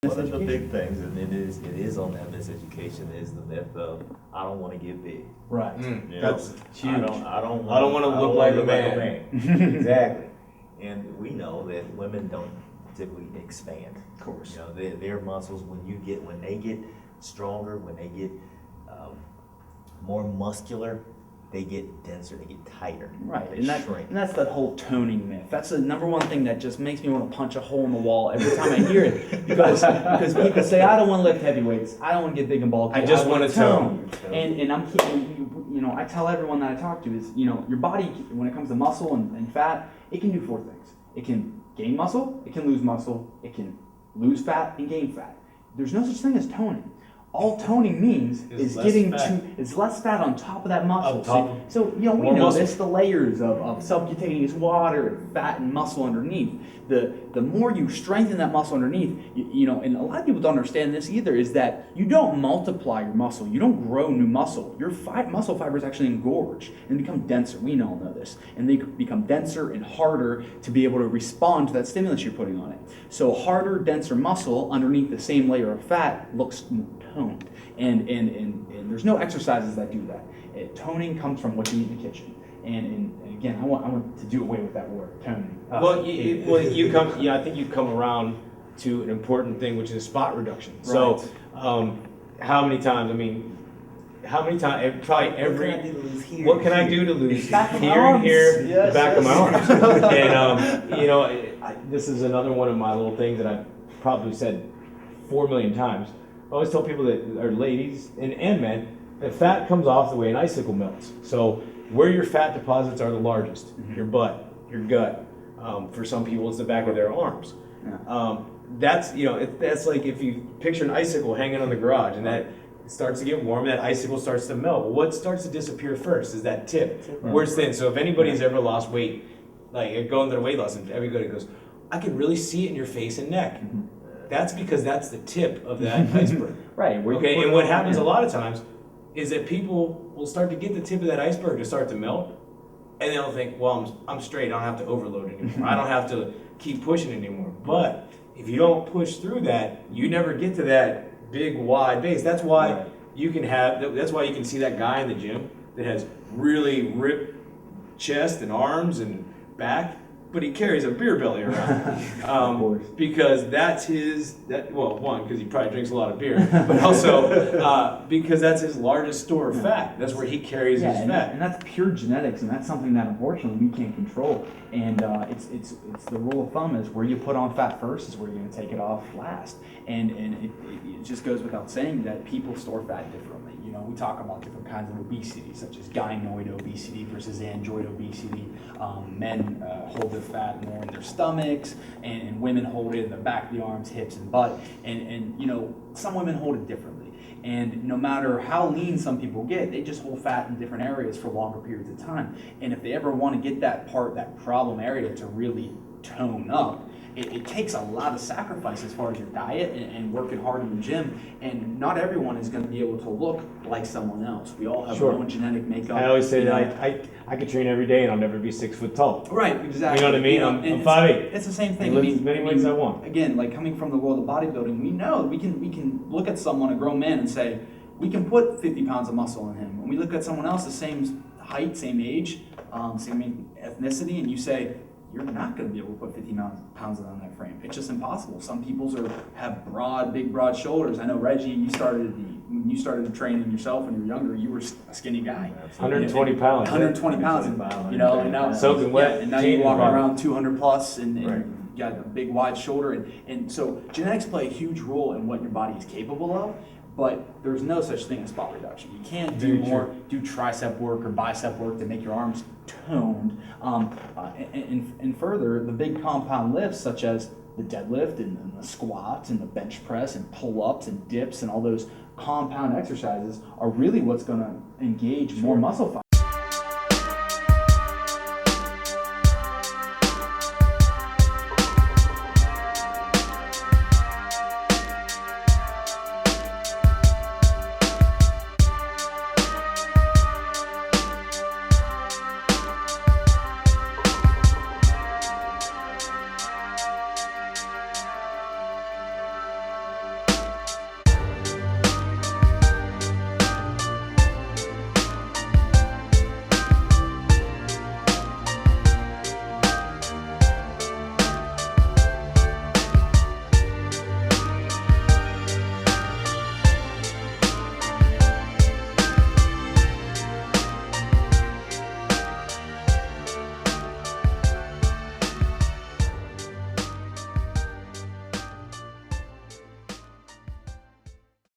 One of the big things, and it is on that miseducation, is the myth of I don't want to get big. Right. You That's know, huge. I don't want to look like a man. Exactly. And we know that women don't typically expand. Of course. You know, their muscles, when they get stronger, when they get more muscular, they get denser, they get tighter. Right, They and shrink. that's that whole toning myth. That's the number one thing that just makes me want to punch a hole in the wall every time I hear it. Because people say, I don't want to lift heavy weights, I don't want to get big and bulky, I just want to to tone. And I'm keeping, I tell everyone that I talk to is, your body, when it comes to muscle and fat, it can do four things. It can gain muscle, it can lose muscle, it can lose fat and gain fat. There's no such thing as toning. All toning means is getting it's less fat on top of that muscle. So we know this, the layers of subcutaneous water, fat and muscle underneath. The more you strengthen that muscle underneath, and a lot of people don't understand this either, is that you don't multiply your muscle, you don't grow new muscle. Your muscle fibers actually engorge and become denser. We all know this. And they become denser and harder to be able to respond to that stimulus you're putting on it. So harder, denser muscle underneath the same layer of fat looks toned. And there's no exercises that do that. Toning comes from what you eat in the kitchen. And again, I want to do away with that word, toning. I think you come around to an important thing, which is spot reduction. Right. So, how many times? Probably every. What can I do to lose here and here, the back of my arms? And this is another one of my little things that I've probably said 4 million times. I always tell people that are ladies and men that fat comes off the way an icicle melts. So where your fat deposits are the largest, your butt, your gut. For some people, it's the back of their arms. Yeah. That's like if you picture an icicle hanging on the garage and that starts to get warm, that icicle starts to melt. Well, what starts to disappear first is that tip, where it's thin. So if anybody's ever lost weight, like going through weight loss, and everybody goes, I can really see it in your face and neck. Mm-hmm. That's because that's the tip of that iceberg. Right. Okay, and what happens a lot of times is that people will start to get the tip of that iceberg to start to melt, and they'll think, well, I'm straight, I don't have to overload anymore. I don't have to keep pushing anymore. But if you don't push through that, you never get to that big, wide base. That's why you can see that guy in the gym that has really ripped chest and arms and back, but he carries a beer belly around because that's one, because he probably drinks a lot of beer, but also because that's his largest store of fat. That's where he carries his fat. And that's pure genetics, and that's something that unfortunately we can't control. And it's the rule of thumb is where you put on fat first is where you're going to take it off last. And it just goes without saying that people store fat differently. We talk about different kinds of obesity, such as gynoid obesity versus android obesity. Men hold their fat more in their stomachs, and women hold it in the back of the arms, hips, and butt. And some women hold it differently. And no matter how lean some people get, they just hold fat in different areas for longer periods of time. And if they ever want to get that problem area to really tone up, it takes a lot of sacrifice as far as your diet and working hard in the gym, and not everyone is going to be able to look like someone else. We all have our own genetic makeup. I always say that I could train every day and I'll never be 6 foot tall. Right, exactly. You know what I mean? I'm 5'8". It's the same thing. I lift as many weights as I want. Again, like coming from the world of bodybuilding, we know we can look at someone, a grown man, and say, we can put 50 pounds of muscle in him. When we look at someone else the same height, same age, same ethnicity, and you say, you're not going to be able to put 50 pounds on that frame. It's just impossible. Some people have big, broad shoulders. I know, Reggie, when you started training yourself when you were younger, you were a skinny guy. 120 pounds. 120 pounds. And now soaking wet. And now you're walking around 200 plus and you got a big, wide shoulder. And so genetics play a huge role in what your body is capable of. But there's no such thing as spot reduction. You can't do tricep work or bicep work to make your arms toned. And further, the big compound lifts such as the deadlift and the squats and the bench press and pull-ups and dips and all those compound exercises are really what's going to engage more muscle fibers.